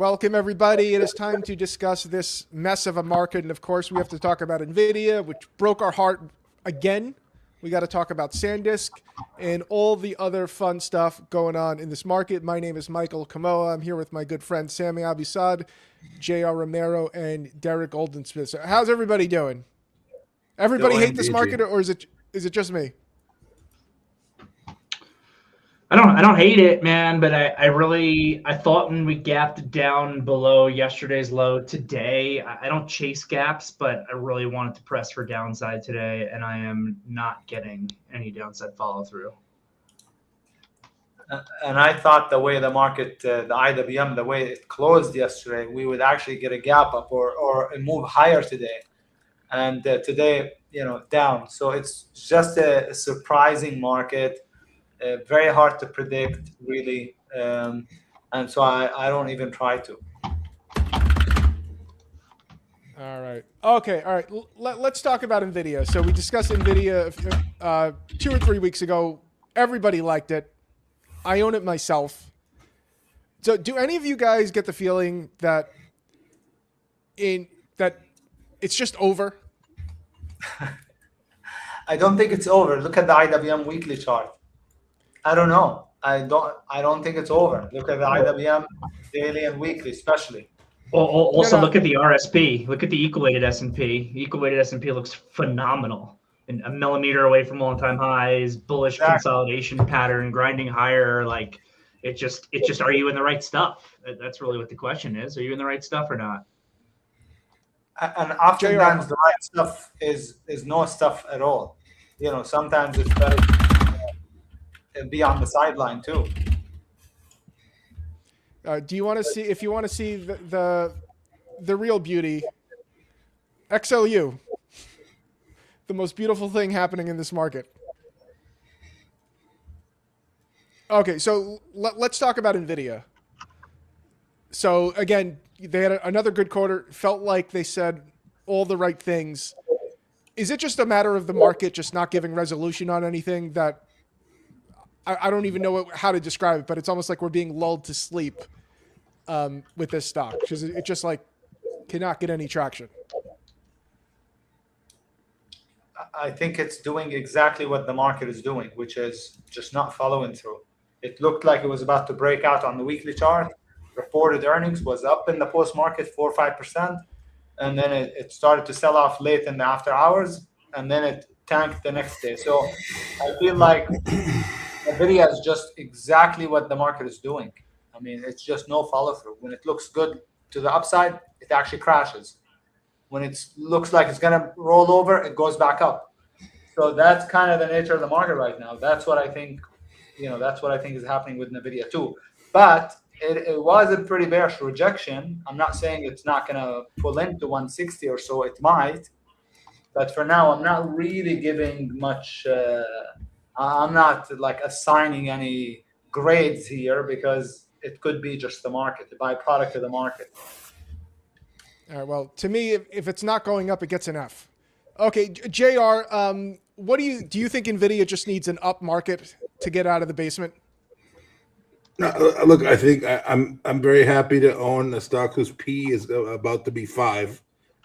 Welcome, everybody. It is time to discuss this mess of a market. And of course, we have to talk about Nvidia, which broke our heart again. We got to talk about SanDisk and all the other fun stuff going on in this market. My name is Michael Kamoa. I'm here with my good friend Sami Abusaad, JR Romero, and Derrick Oldensmith. So how's everybody doing? Everybody hate this market, or is it just me? I don't hate it, man, but I thought when we gapped down below yesterday's low today, I don't chase gaps, but I really wanted to press for downside today, and I am not getting any downside follow through. And I thought the way the market, the IWM, the way it closed yesterday, we would actually get a gap up or a move higher today. And today, down. So it's just a surprising market. Very hard to predict, really, and so I don't even try to. All right. Okay. All right. Let's talk about Nvidia. So we discussed Nvidia 2 or 3 weeks ago. Everybody liked it. I own it myself. So do any of you guys get the feeling that it's just over? I don't think it's over. Look at the IWM weekly chart. I don't know. I don't think it's over. Look at the IWM daily and weekly, especially. Also, look at the RSP. Look at the equal-weighted S&P. Equal-weighted S&P looks phenomenal. And a millimeter away from all-time highs, bullish consolidation pattern, grinding higher. Like it just. Are you in the right stuff? That's really what the question is. Are you in the right stuff or not? And oftentimes the right stuff is no stuff at all. Sometimes it's better and be on the sideline too. Do you want to see, if you want to see the real beauty, XLU, the most beautiful thing happening in this market? Okay, so let's talk about Nvidia. So again, they had another good quarter. Felt like they said all the right things. Is it just a matter of the market just not giving resolution on anything that I don't even know how to describe it, but it's almost like we're being lulled to sleep with this stock because it just like cannot get any traction? I think it's doing exactly what the market is doing, which is just not following through. It looked like it was about to break out on the weekly chart. Reported earnings was up in the post-market 4 or 5%, and then it started to sell off late in the after hours, and then it tanked the next day. So I feel like Nvidia is just exactly what the market is doing. I mean, it's just no follow through. When it looks good to the upside, it actually crashes. When it looks like it's going to roll over, it goes back up. So that's kind of the nature of the market right now. That's what I think, that's what I think is happening with Nvidia too. But it was a pretty bearish rejection. I'm not saying it's not going to pull into 160 or so. It might. But for now, I'm not really giving much I'm not like assigning any grades here because it could be just the market, the byproduct of the market. All right. Well, to me, if it's not going up, it gets an F. Okay, JR, what do you think Nvidia just needs an up market to get out of the basement? Look, I think I'm very happy to own a stock whose P is about to be 5.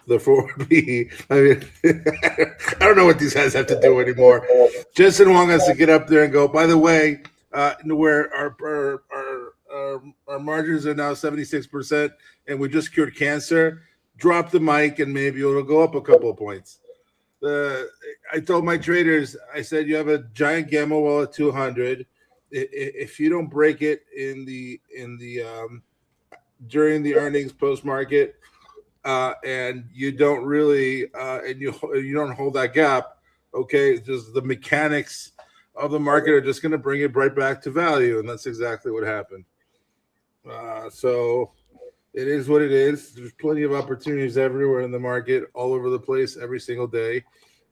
The 4P. I mean, I don't know what these guys have to do anymore. Jensen Huang has to get up there and go, by the way, where our margins are now 76% and we just cured cancer, drop the mic and maybe it'll go up a couple of points. I told my traders, I said, you have a giant gamma wall at 200. If you don't break it in the during the earnings post-market, and you don't really, and you don't hold that gap, okay, just the mechanics of the market are just going to bring it right back to value, and that's exactly what happened. So it is what it is. There's plenty of opportunities everywhere in the market, all over the place, every single day,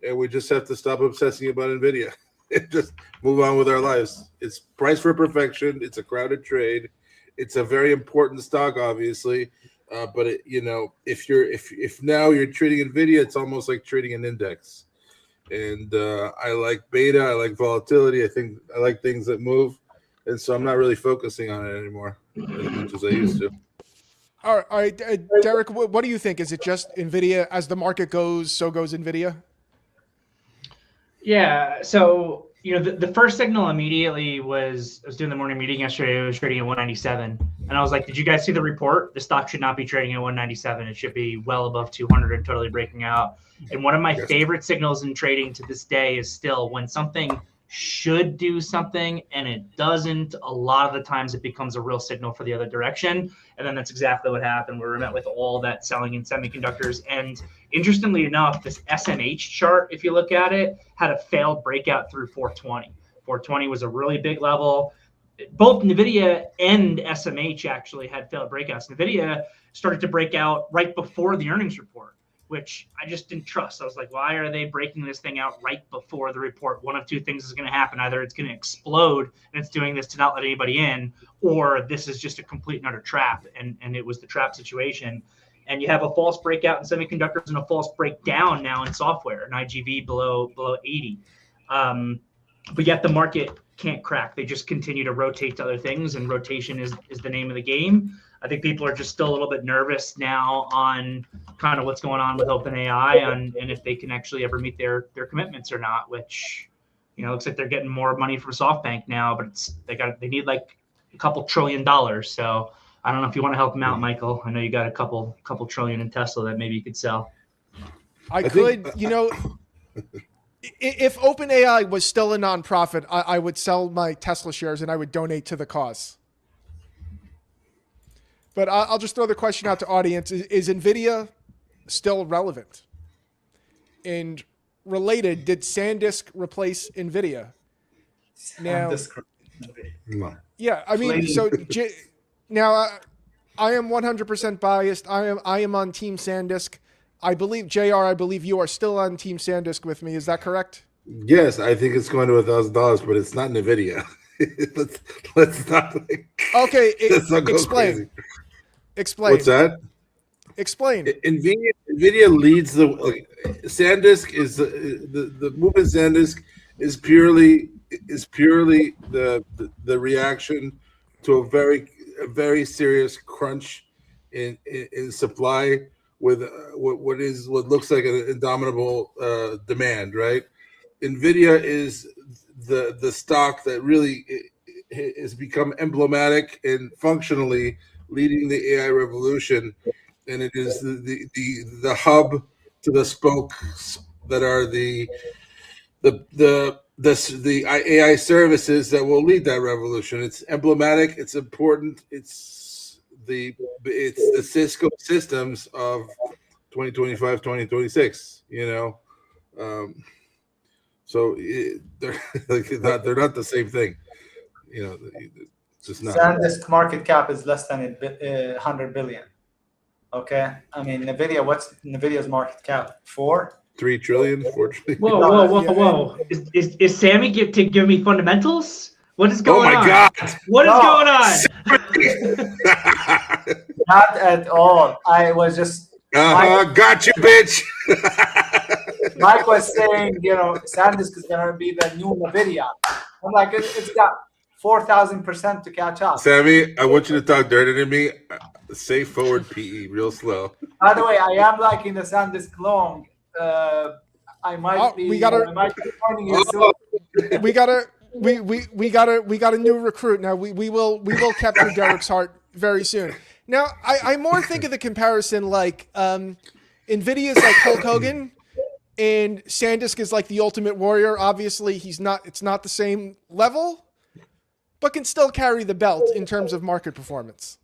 and we just have to stop obsessing about Nvidia and just move on with our lives. It's priced for perfection. It's a crowded trade. It's a very important stock, obviously. But if now you're trading Nvidia, it's almost like trading an index. And I like beta, I like volatility. I like things that move, and so I'm not really focusing on it anymore as much as I used to. All right, Derrick, what do you think? Is it just Nvidia as the market goes, so goes Nvidia? Yeah. So, the first signal immediately was, I was doing the morning meeting yesterday. It was trading at 197. And I was like, did you guys see the report? The stock should not be trading at 197. It should be well above 200 and totally breaking out. And one of my favorite signals in trading to this day is still when something should do something and it doesn't, a lot of the times it becomes a real signal for the other direction. And then that's exactly what happened. We were met with all that selling in semiconductors. And interestingly enough, this SMH chart, if you look at it, had a failed breakout through 420. 420 was a really big level. Both NVIDIA and SMH actually had failed breakouts. NVIDIA started to break out right before the earnings report, which I just didn't trust. I was like, why are they breaking this thing out right before the report? One of two things is going to happen. Either it's going to explode and it's doing this to not let anybody in, or this is just a complete and utter trap. And it was the trap situation. And you have a false breakout in semiconductors and a false breakdown now in software, an IGV below 80. But yet the market can't crack. They just continue to rotate to other things, and rotation is the name of the game. I think people are just still a little bit nervous now on kind of what's going on with OpenAI and if they can actually ever meet their commitments or not, which, looks like they're getting more money from SoftBank now, but they need like a couple $1 trillion. So I don't know if you want to help them out, Michael. I know you got a couple trillion in Tesla that maybe you could sell. I could, if OpenAI was still a nonprofit, I would sell my Tesla shares and I would donate to the cause. But I'll just throw the question out to audience. Is NVIDIA still relevant? And related, did SanDisk replace NVIDIA? Now, No. yeah, I mean, so now I am 100% biased. I am on Team SanDisk. I believe, JR, I believe you are still on Team SanDisk with me. Is that correct? Yes, I think it's going to $1,000, but it's not Nvidia. let's not. Okay, let's not go explain. crazy. Explain. What's that? Explain. Nvidia leads the SanDisk is the movement. SanDisk is purely the reaction to a very serious crunch in supply with what looks like an indomitable demand. Right, Nvidia is the stock that really has become emblematic and functionally leading the AI revolution, and it is the hub to the spokes that are the AI services that will lead that revolution. It's emblematic. It's important. It's the Cisco systems of 2025, 2026. So they're not the same thing. Just not. SanDisk market cap is less than 100 billion. Okay, I mean Nvidia. What's Nvidia's market cap? 3 trillion, 4 trillion. Whoa! Is Sami give me fundamentals? What is going on? Oh my God! What is going on? Not at all. I was just. Got you, bitch. Mike was saying, SanDisk is gonna be the new Nvidia. I'm like, it's got 4,000% to catch up. Sami, I want you to talk dirty to me. Say forward PE real slow. By the way, I am liking the SanDisk long. I might be. We gotta. Pointing you soon. We got a new recruit now. We will capture Derrick's heart very soon. Now I more think of the comparison like NVIDIA is like Hulk Hogan and SanDisk is like the Ultimate Warrior. Obviously it's not the same level, but can still carry the belt in terms of market performance.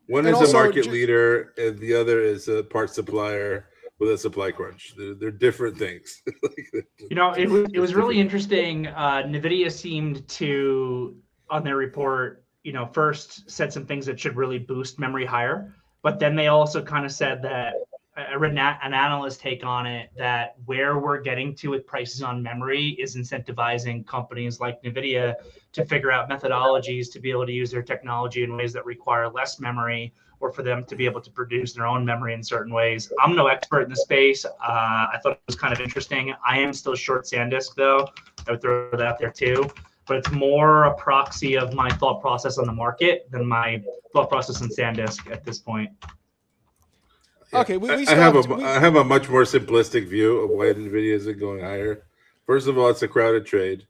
One is a market leader and the other is a part supplier with a supply crunch. They're different things. It was really interesting. NVIDIA seemed to, on their report, first said some things that should really boost memory higher. But then they also kind of said that, I read an analyst take on it, that where we're getting to with prices on memory is incentivizing companies like NVIDIA to figure out methodologies to be able to use their technology in ways that require less memory, or for them to be able to produce their own memory in certain ways. I'm no expert in the space. I thought it was kind of interesting. I am still short SanDisk, though. I would throw that out there, too. but it's more a proxy of my thought process on the market than my thought process in SanDisk at this point. Yeah. Okay, I have a much more simplistic view of why Nvidia isn't going higher. First of all, it's a crowded trade.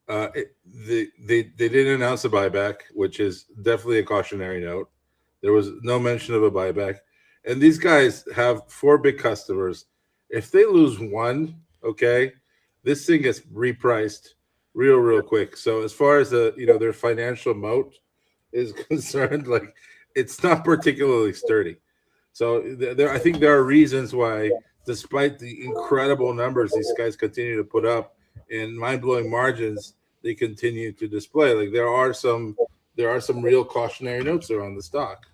They didn't announce a buyback, which is definitely a cautionary note. There was no mention of a buyback, and these guys have 4 big customers. If they lose one, okay, this thing gets repriced real quick. So as far as their financial moat is concerned, like it's not particularly sturdy. So I think there are reasons why, despite the incredible numbers these guys continue to put up and mind-blowing margins they continue to display, like there are some real cautionary notes around the stock.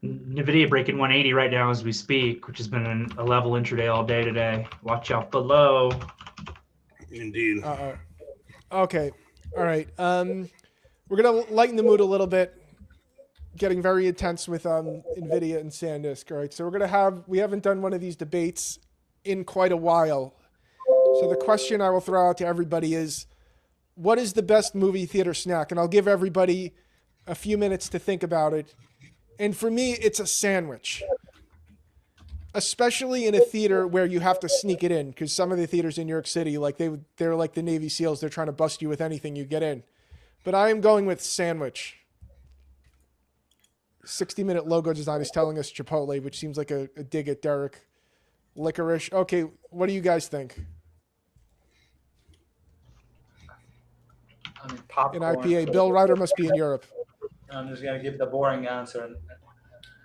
Nvidia breaking 180 right now as we speak, which has been a level intraday all day today. Watch out below. Indeed. Okay. All right. We're gonna lighten the mood a little bit. Getting very intense with Nvidia and SanDisk. All right, so we haven't done one of these debates in quite a while. So the question I will throw out to everybody is, what is the best movie theater snack? And I'll give everybody a few minutes to think about it. And for me, it's a sandwich, especially in a theater where you have to sneak it in, because some of the theaters in New York City, like they're like the Navy SEALs, they're trying to bust you with anything you get in. But I am going with sandwich. 60-minute logo design is telling us Chipotle, which seems like a dig at Derrick. Licorice. Okay, what do you guys think? I mean, popcorn. An IPA. Bill Ryder must be in Europe. I'm just going to give the boring answer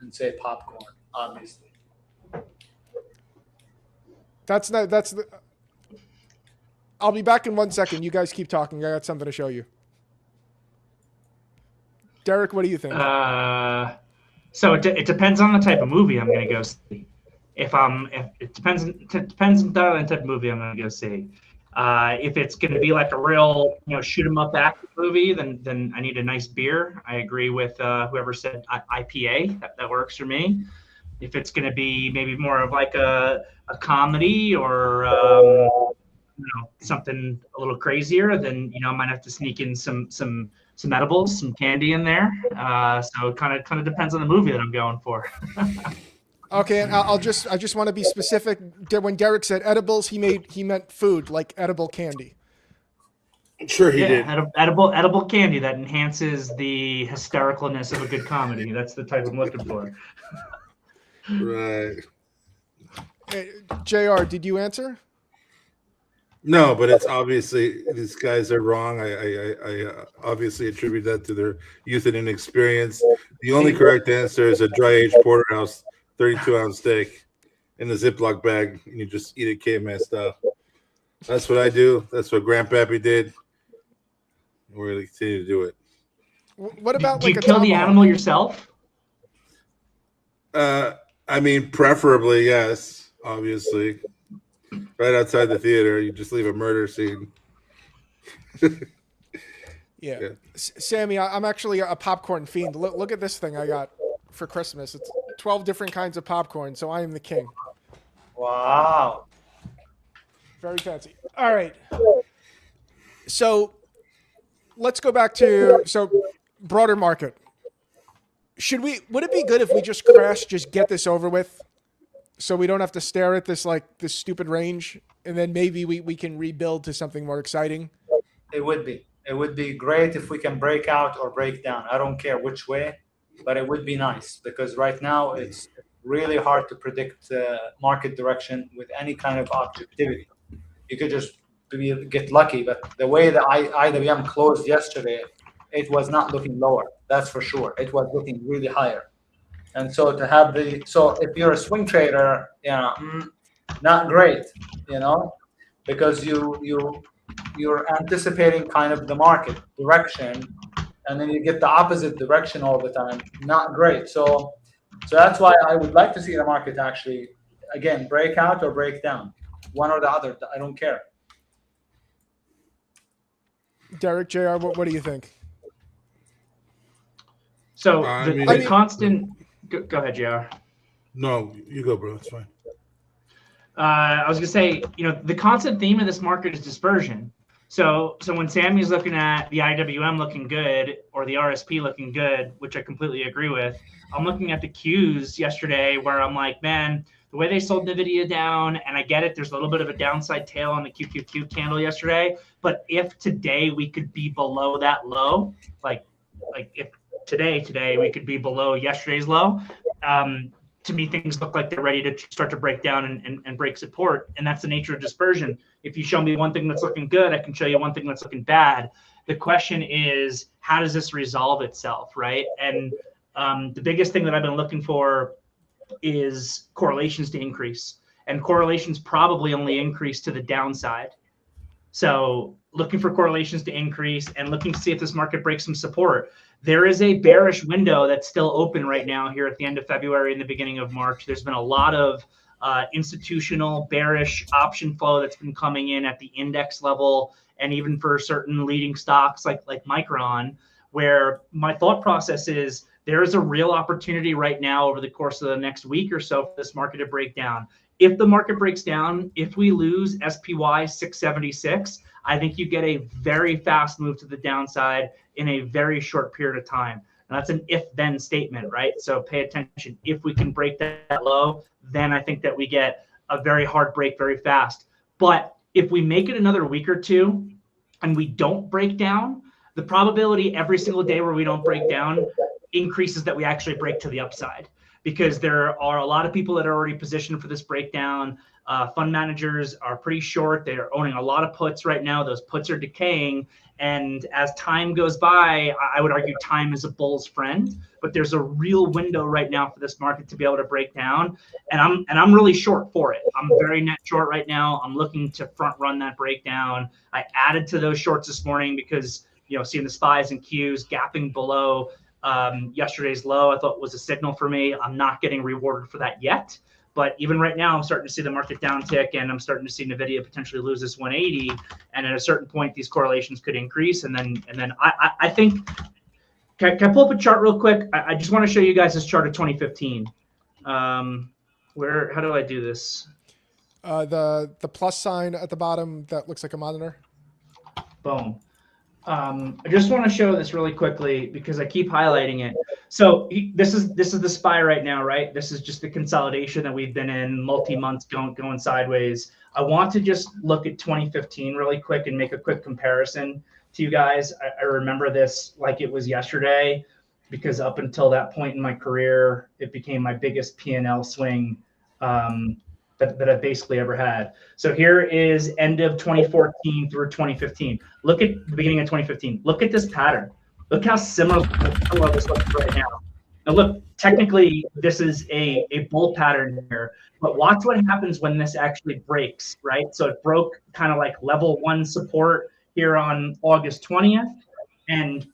and say popcorn, obviously. I'll be back in 1 second. You guys keep talking. I got something to show you. Derrick, what do you think? So it depends on the type of movie I'm going to go see. It depends entirely on the type of movie I'm going to go see. If it's going to be like a real, shoot 'em up action movie, then I need a nice beer. I agree with whoever said IPA. That works for me. If it's going to be maybe more of like a comedy or something a little crazier, then I might have to sneak in some edibles, some candy in there. So it kind of depends on the movie that I'm going for. Okay, and I just want to be specific. When Derrick said edibles, he meant food, like edible candy. Sure, he did. Edible candy that enhances the hystericalness of a good comedy. That's the type I'm looking for. Right. Hey, JR, did you answer? No, but it's obviously these guys are wrong. I obviously attribute that to their youth and inexperience. The only correct answer is a dry-aged porterhouse 32-ounce steak in a Ziploc bag, and you just eat it caveman style. That's what I do. That's what Grandpappy did. We're going to continue to do it. What about do you kill the animal yourself? I mean, preferably, yes, obviously. Right outside the theater, you just leave a murder scene. Yeah. Sami, I'm actually a popcorn fiend. Look at this thing I got for Christmas. It's 12 different kinds of popcorn, so I am the king. Wow. Very fancy. All right. So let's go back to broader market. Would it be good if we just get this over with, so we don't have to stare at this stupid range, and then maybe we can rebuild to something more exciting? It would be. It would be great if we can break out or break down. I don't care which way, but it would be nice, because right now it's really hard to predict market direction with any kind of objectivity. You could just get lucky, but the way the IWM closed yesterday, it was not looking lower. That's for sure. It was looking really higher. And so if you're a swing trader, not great, because you're anticipating kind of the market direction, and then you get the opposite direction all the time. Not great. So that's why I would like to see the market actually, again, break out or break down, one or the other. I don't care. Derrick, JR, what do you think? So the constant. Go ahead, JR. No, you go, bro. It's fine. I was going to say, the constant theme of this market is dispersion. So when Sammy's looking at the IWM looking good or the RSP looking good, which I completely agree with, I'm looking at the Qs yesterday where I'm like, man, the way they sold Nvidia down, and I get it, there's a little bit of a downside tail on the QQQ candle yesterday, but if today we could be below that low, like if today we could be below yesterday's low, to me, things look like they're ready to start to break down and break support. And that's the nature of dispersion. If you show me one thing that's looking good, I can show you one thing that's looking bad. The question is, how does this resolve itself, right? And the biggest thing that I've been looking for is correlations to increase. And correlations probably only increase to the downside. So looking for correlations to increase and looking to see if this market breaks some support. There is a bearish window that's still open right now here at the end of February and the beginning of March. There's been a lot of institutional bearish option flow that's been coming in at the index level and even for certain leading stocks like Micron, where my thought process is there is a real opportunity right now over the course of the next week or so for this market to break down. If the market breaks down, if we lose SPY 676, I think you get a very fast move to the downside in a very short period of time. And that's an if-then statement, right? So pay attention. If we can break that low, then I think that we get a very hard break very fast. But if we make it another week or two and we don't break down, the probability every single day where we don't break down increases that we actually break to the upside, because there are a lot of people that are already positioned for this breakdown. Fund managers are pretty short. They're owning a lot of puts right now. Those puts are decaying. And as time goes by, I would argue time is a bull's friend, but there's a real window right now for this market to be able to break down. And I'm really short for it. I'm very net short right now. I'm looking to front run that breakdown. I added to those shorts this morning because, seeing the SPYs and Qs gapping below yesterday's low, I thought was a signal for me. I'm not getting rewarded for that yet. But even right now, I'm starting to see the market downtick, and I'm starting to see Nvidia potentially lose this 180. And at a certain point, these correlations could increase. And then I think, can I pull up a chart real quick? I just want to show you guys this chart of 2015. How do I do this? The plus sign at the bottom that looks like a monitor. Boom. I just want to show this really quickly because I keep highlighting it. So this is the SPY right now, right? This is just the consolidation that we've been in, multi-months going sideways. I want to just look at 2015 really quick and make a quick comparison to you guys. I remember this like it was yesterday, because up until that point in my career, it became my biggest P&L swing that I've basically ever had. So here is end of 2014 through 2015. Look at the beginning of 2015. Look at this pattern. Look how similar this looks right now. Now look, technically this is a bull pattern here, but watch what happens when this actually breaks, right? So it broke kind of like level 1 support here on August 20th, and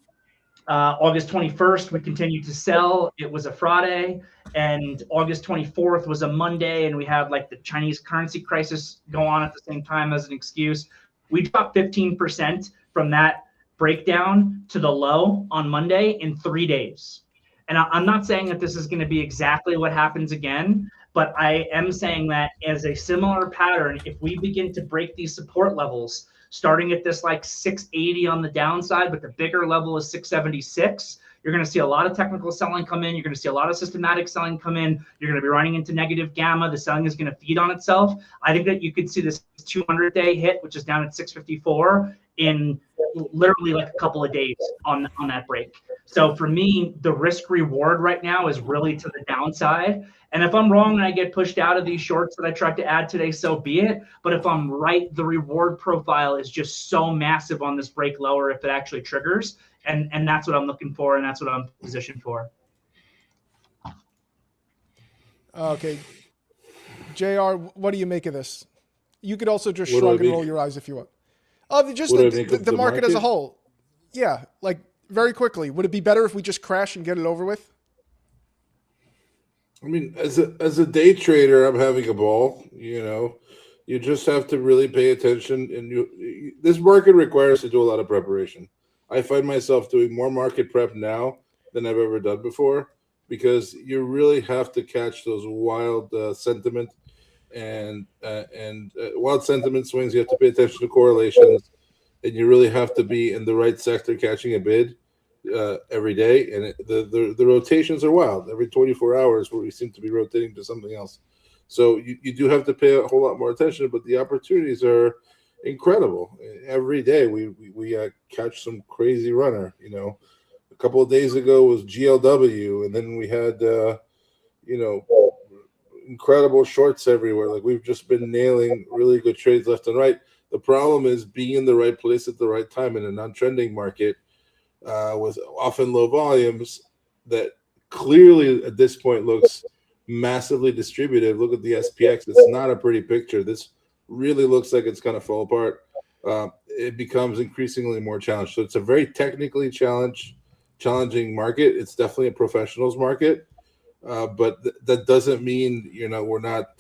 August 21st, we continued to sell. It was a Friday, and August 24th was a Monday, and we had like the Chinese currency crisis go on at the same time as an excuse. We dropped 15% from that breakdown to the low on Monday in 3 days. And I'm not saying that this is going to be exactly what happens again, but I am saying that as a similar pattern, if we begin to break these support levels, starting at this like 680 on the downside, but the bigger level is 676. You're going to see a lot of technical selling come in. You're going to see a lot of systematic selling come in. You're going to be running into negative gamma. The selling is going to feed on itself. I think that you could see this 200-day hit, which is down at 654, in literally like a couple of days on that break. So for me, the risk reward right now is really to the downside. And if I'm wrong and I get pushed out of these shorts that I tried to add today, so be it. But if I'm right, the reward profile is just so massive on this break lower if it actually triggers. And that's what I'm looking for, and that's what I'm positioned for. Okay. JR, what do you make of this? You could also just shrug and roll your eyes if you want. Just the market as a whole. Yeah, like very quickly. Would it be better if we just crash and get it over with? I mean, as a day trader, I'm having a ball. You just have to really pay attention, and this market requires to do a lot of preparation. I find myself doing more market prep now than I've ever done before, because you really have to catch those wild sentiment and wild sentiment swings. You have to pay attention to correlations. and you really have to be in the right sector catching a bid every day. And the rotations are wild. Every 24 hours, we seem to be rotating to something else. So you do have to pay a whole lot more attention, but the opportunities are incredible. Every day we catch some crazy runner. You know, a couple of days ago was GLW, and then we had incredible shorts everywhere. Like, we've just been nailing really good trades left and right. The problem is being in the right place at the right time in a non-trending market with often low volumes that clearly at this point looks massively distributed. Look at the SPX. It's not a pretty picture. This really looks like it's going to fall apart. It becomes increasingly more challenged. So it's a very technically challenging market. It's definitely a professionals market. But that doesn't mean, we're not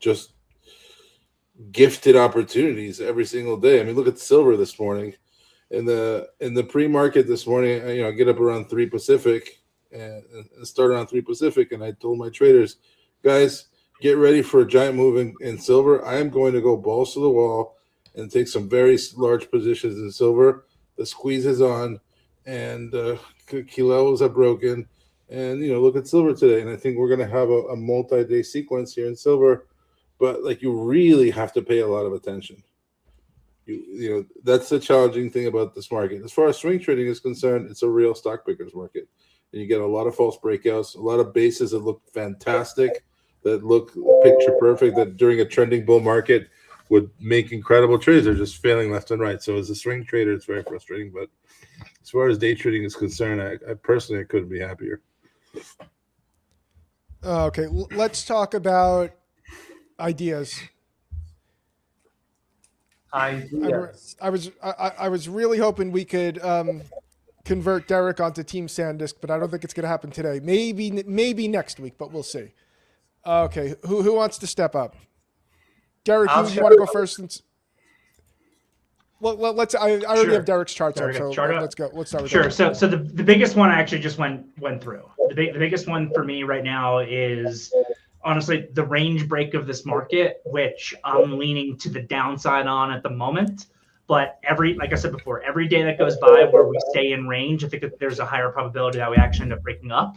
just gifted opportunities every single day. I mean, look at silver this morning. In the pre-market this morning, I get up around 3 Pacific and start around 3 Pacific, and I told my traders, guys, get ready for a giant move in silver. I am going to go balls to the wall and take some very large positions in silver. The squeeze is on, and kilos are broken. And, look at silver today. And I think we're going to have a multi-day sequence here in silver. But, you really have to pay a lot of attention. That's the challenging thing about this market. As far as swing trading is concerned, it's a real stock pickers market. And you get a lot of false breakouts, a lot of bases that look fantastic, that look picture perfect, that during a trending bull market would make incredible trades. They're just failing left and right. So as a swing trader, it's very frustrating. But as far as day trading is concerned, I personally couldn't be happier. Okay, let's talk about ideas. I was really hoping we could convert Derrick onto Team SanDisk, but I don't think it's going to happen today. Maybe next week, but we'll see. Okay, who wants to step up? Derrick, you want to go first? Well, let's. I already have Derrick's charts up, so let's go. Let's start with Derrick. So the biggest one I actually just went through. The biggest one for me right now is honestly the range break of this market, which I'm leaning to the downside on at the moment. But like I said before, every day that goes by where we stay in range, I think that there's a higher probability that we actually end up breaking up.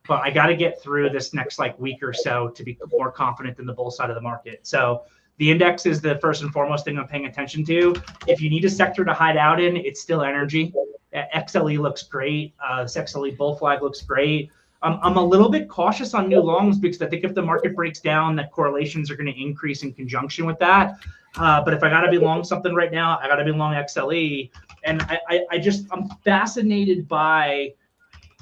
But I got to get through this next week or so to be more confident in the bull side of the market. So the index is the first and foremost thing I'm paying attention to. If you need a sector to hide out in, it's still energy. XLE looks great. This XLE bull flag looks great. I'm a little bit cautious on new longs because I think if the market breaks down, that correlations are going to increase in conjunction with that. But if I got to be long something right now, I got to be long XLE. And I'm fascinated by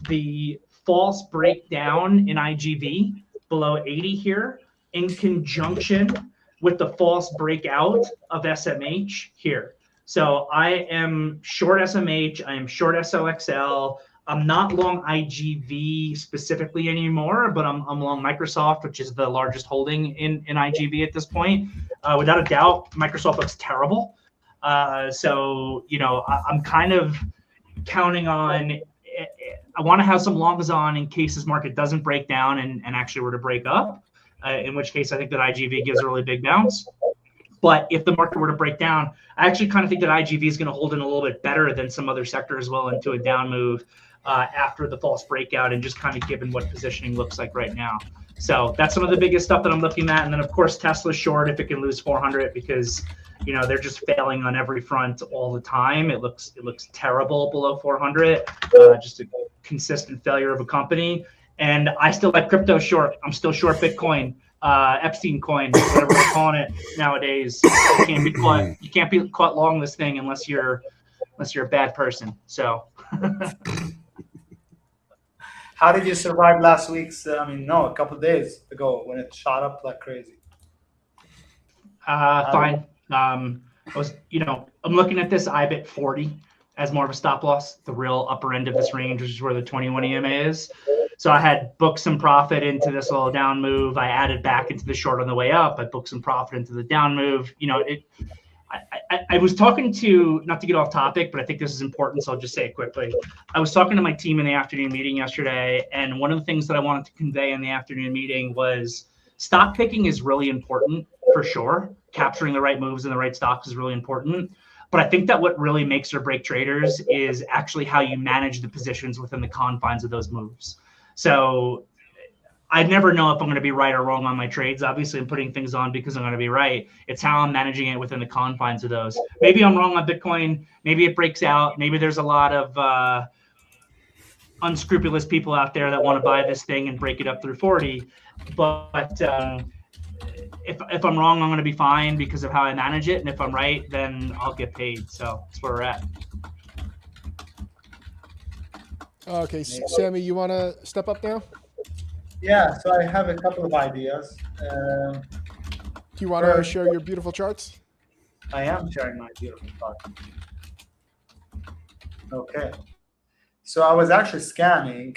the false breakdown in IGV below 80 here in conjunction with the false breakout of SMH here. So I am short SMH, I am short SOXL. I'm not long IGV specifically anymore, but I'm long Microsoft, which is the largest holding in IGV at this point. Without a doubt, Microsoft looks terrible. So, I'm kind of counting on, I want to have some longs on in case this market doesn't break down and actually were to break up, in which case I think that IGV gives a really big bounce. But if the market were to break down, I actually kind of think that IGV is going to hold in a little bit better than some other sectors will into a down move after the false breakout and just kind of given what positioning looks like right now. So that's some of the biggest stuff that I'm looking at. And then, of course, Tesla's short if it can lose 400 because, they're just failing on every front all the time. It looks terrible below 400, just a consistent failure of a company. And I still like crypto short. I'm still short Bitcoin. Epstein coin, whatever we're calling it nowadays. You can't be caught long this thing unless you're a bad person. So how did you survive last week's a couple of days ago when it shot up like crazy? Fine. I was, I'm looking at this IBIT 40 as more of a stop loss, the real upper end of this range, which is where the 21 EMA is. So I had booked some profit into this little down move. I added back into the short on the way up. I booked some profit into the down move. I was talking to, not to get off topic, but I think this is important, so I'll just say it quickly. I was talking to my team in the afternoon meeting yesterday, and one of the things that I wanted to convey in the afternoon meeting was stock picking is really important for sure. Capturing the right moves in the right stocks is really important. But I think that what really makes or break traders is actually how you manage the positions within the confines of those moves. So I never know if I'm going to be right or wrong on my trades. Obviously, I'm putting things on because I'm going to be right. It's how I'm managing it within the confines of those. Maybe I'm wrong on Bitcoin. Maybe it breaks out. Maybe there's a lot of unscrupulous people out there that want to buy this thing and break it up through 40. But if I'm wrong, I'm going to be fine because of how I manage it. And if I'm right, then I'll get paid. So that's where we're at. Okay, Sami, you want to step up now? Yeah, so I have a couple of ideas. Do you want to share your beautiful charts? I am sharing my beautiful chart. Okay. So I was actually scanning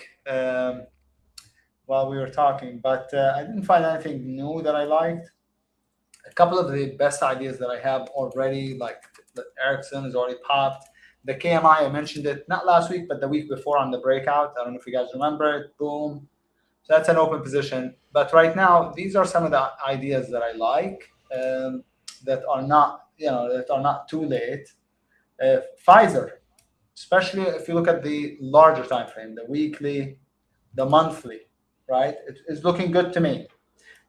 while we were talking, but I didn't find anything new that I liked. A couple of the best ideas that I have already, like the Ericsson is already popped. The KMI, I mentioned it not last week, but the week before on the breakout. I don't know if you guys remember it. Boom. So that's an open position. But right now, these are some of the ideas that I like that are not, that are not too late. Pfizer, especially if you look at the larger time frame, the weekly, the monthly, right? It's looking good to me.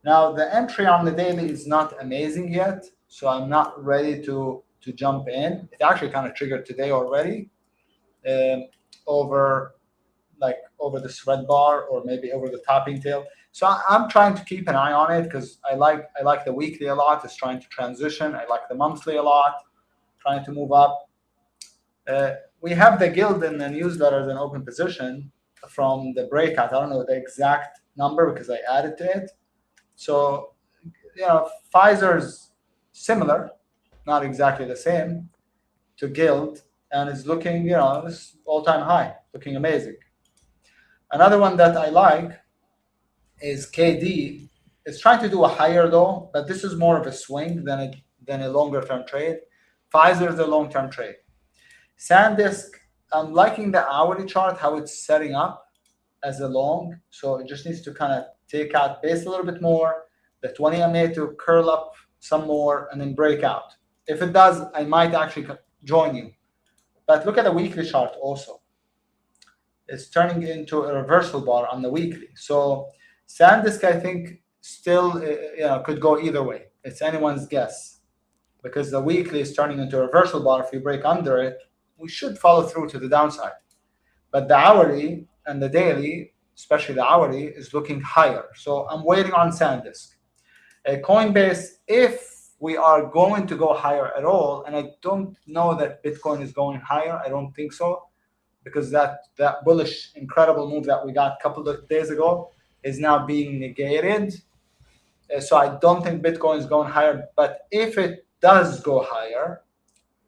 Now, the entry on the daily is not amazing yet, so I'm not ready to jump in. It actually kind of triggered today already over this red bar or maybe over the topping tail. So I'm trying to keep an eye on it because I like the weekly a lot. It's trying to transition. I like the monthly a lot, trying to move up. We have the guild in the newsletters in open position from the breakout. I don't know the exact number because I added to it. So, Pfizer's similar, not exactly the same, to Guild, and it's looking, this all-time high, looking amazing. Another one that I like is KD. It's trying to do a higher low, but this is more of a swing than a longer-term trade. Pfizer is a long-term trade. SanDisk, I'm liking the hourly chart, how it's setting up as a long, so it just needs to kind of take out base a little bit more, the 20 MA to curl up some more, and then break out. If it does, I might actually join you. But look at the weekly chart also. It's turning into a reversal bar on the weekly. So SanDisk, I think, still could go either way. It's anyone's guess because the weekly is turning into a reversal bar. If you break under it, we should follow through to the downside. But the hourly and the daily, especially the hourly, is looking higher. So I'm waiting on SanDisk. Coinbase, if we are going to go higher at all, and I don't know that Bitcoin is going higher, I don't think so, because that bullish, incredible move that we got a couple of days ago is now being negated. So I don't think Bitcoin is going higher. But if it does go higher,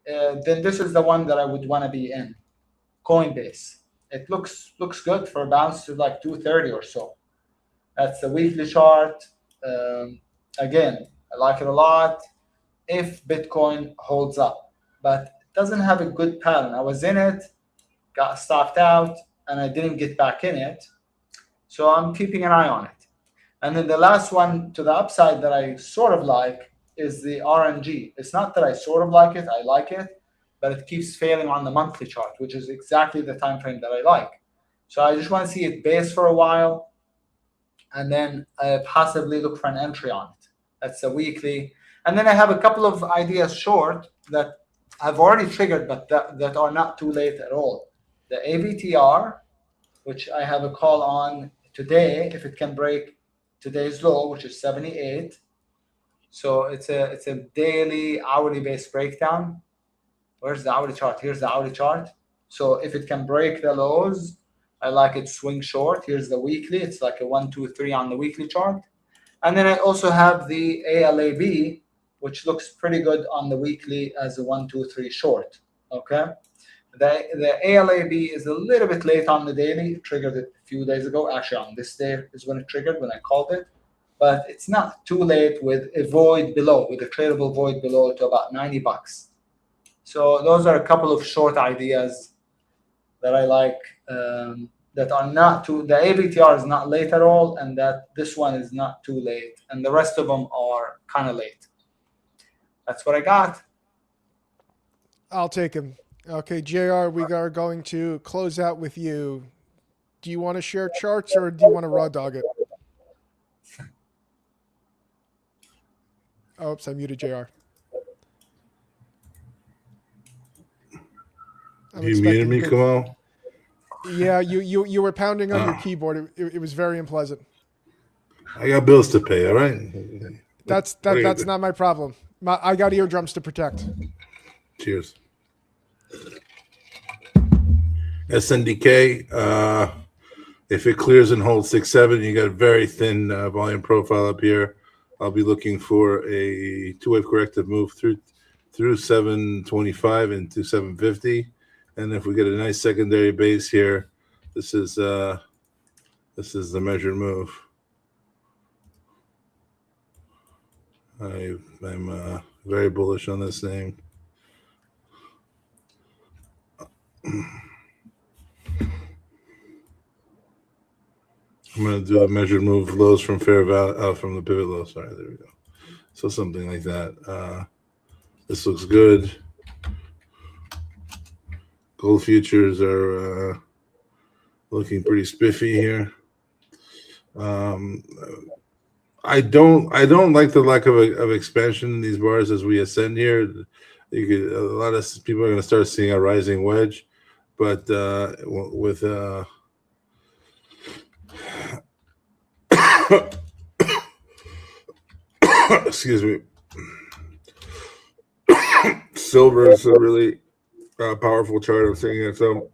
then this is the one that I would want to be in, Coinbase. It looks good for a bounce to like 230 or so. That's the weekly chart. Again, I like it a lot if Bitcoin holds up, but it doesn't have a good pattern. I was in it, got stopped out, and I didn't get back in it. So I'm keeping an eye on it. And then the last one to the upside that I sort of like is the RNG. It's not that I sort of like it, I like it, but it keeps failing on the monthly chart, which is exactly the time frame that I like. So I just want to see it base for a while, and then possibly look for an entry on it. That's a weekly. And then I have a couple of ideas short that I've already triggered, but that are not too late at all. The AVTR, which I have a call on today, if it can break today's low, which is 78. So it's a daily, hourly-based breakdown. Where's the hourly chart? Here's the hourly chart. So if it can break the lows, I like it swing short. Here's the weekly. It's like a 1, 2, 3 on the weekly chart. And then I also have the ALAB, which looks pretty good on the weekly as a 1, 2, 3 short. Okay. The ALAB is a little bit late on the daily. It triggered it a few days ago. Actually, on this day is when it triggered, when I called it. But it's not too late with a void below, with a tradable void below to about $90. So those are a couple of short ideas that I like that are not too, the AVTR is not late at all, and that this one is not too late. And the rest of them are kind of late. That's what I got. I'll take him. Okay, JR, we are going to close out with you. Do you want to share charts or do you want to raw dog it? Oops, I muted JR. You muted me, Kamal? Yeah, you were pounding on your keyboard. It was very unpleasant. I got bills to pay, all right? That's not my problem. I got eardrums to protect. Cheers. SNDK, if it clears and holds 6.7, you got a very thin volume profile up here. I'll be looking for a two-wave corrective move through 725 into 750. And if we get a nice secondary base here, this is the measured move. I'm very bullish on this name. I'm going to do the measured move lows from fair value from the pivot low. Sorry, there we go. So something like that. This looks good. Gold futures are looking pretty spiffy here. I don't like the lack of expansion in these bars as we ascend here. A lot of people are going to start seeing a rising wedge, but with excuse me, silver is a really powerful chart I'm seeing here. So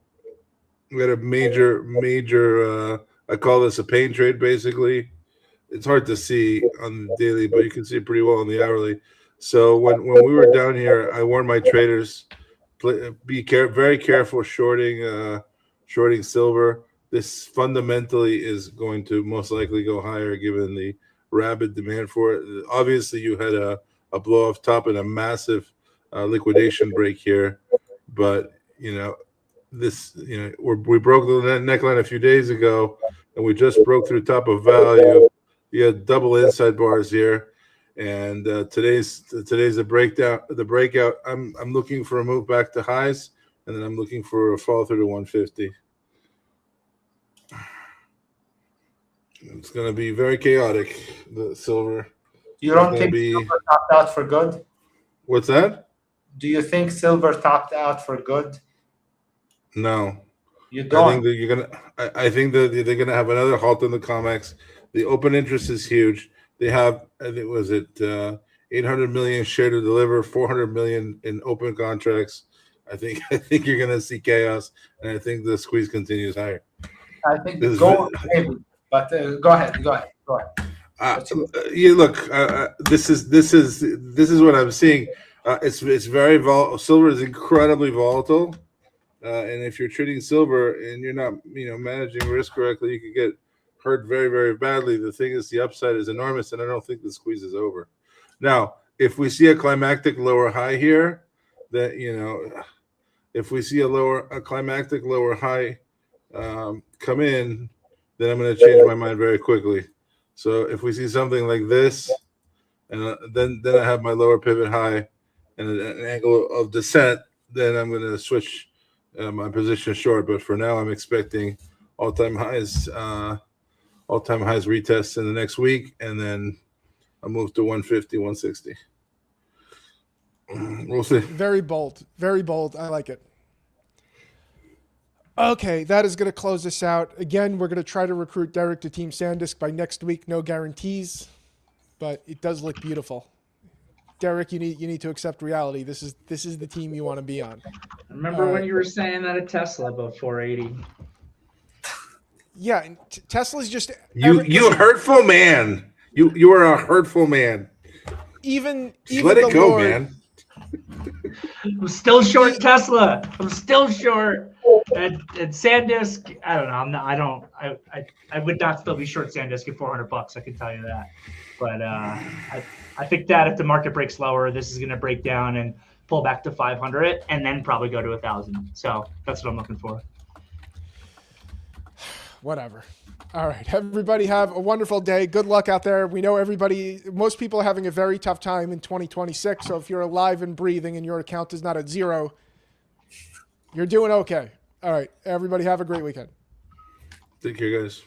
we got a major I call this a pain trade basically. It's hard to see on the daily, but you can see it pretty well on the hourly. So when we were down here, I warned my traders, be very careful shorting silver. This fundamentally is going to most likely go higher given the rabid demand for it. Obviously, you had a blow off top and a massive liquidation break here, but we broke the neckline a few days ago, and we just broke through top of value. You had double inside bars here, and today's the breakdown. The breakout. I'm looking for a move back to highs, and then I'm looking for a fall through to 150. It's going to be very chaotic. The silver. You don't think silver topped out for good? What's that? Do you think silver topped out for good? No. You don't. I think that they're gonna have another halt in the COMEX. The open interest is huge. They have, I think, 800 million share to deliver, 400 million in open contracts. I think you're gonna see chaos, and I think the squeeze continues higher. I think gold, maybe, but go ahead. This is what I'm seeing. It's very volatile. Silver is incredibly volatile, and if you're trading silver and you're not, managing risk correctly, you could get hurt very, very badly. The thing is, the upside is enormous, and I don't think the squeeze is over. Now, if we see a climactic lower high here, that if we see a climactic lower high come in, then I'm going to change my mind very quickly. So if we see something like this, and then I have my lower pivot high and an angle of descent, then I'm going to switch my position short. But for now, I'm expecting all-time highs retests in the next week, and then I'll move to 150, 160. We'll see. Very bold. Very bold. I like it. Okay, that is going to close us out. Again, we're going to try to recruit Derrick to Team SanDisk by next week. No guarantees, but it does look beautiful. Derrick, you need to accept reality. This is the team you want to be on. Remember when you were saying that a Tesla above 480? Yeah, Tesla's just you hurtful man. You are a hurtful man. Even let it go, man. I'm still short Tesla. I'm still short. And SanDisk, I don't know. I would not still be short SanDisk at $400. I can tell you that. But I think that if the market breaks lower, this is going to break down and pull back to 500, and then probably go to 1,000. So that's what I'm looking for. Whatever. All right, everybody have a wonderful day. Good luck out there. We know most people are having a very tough time in 2026. So if you're alive and breathing and your account is not at zero, You're doing okay. All right. Everybody have a great weekend. Take care, guys.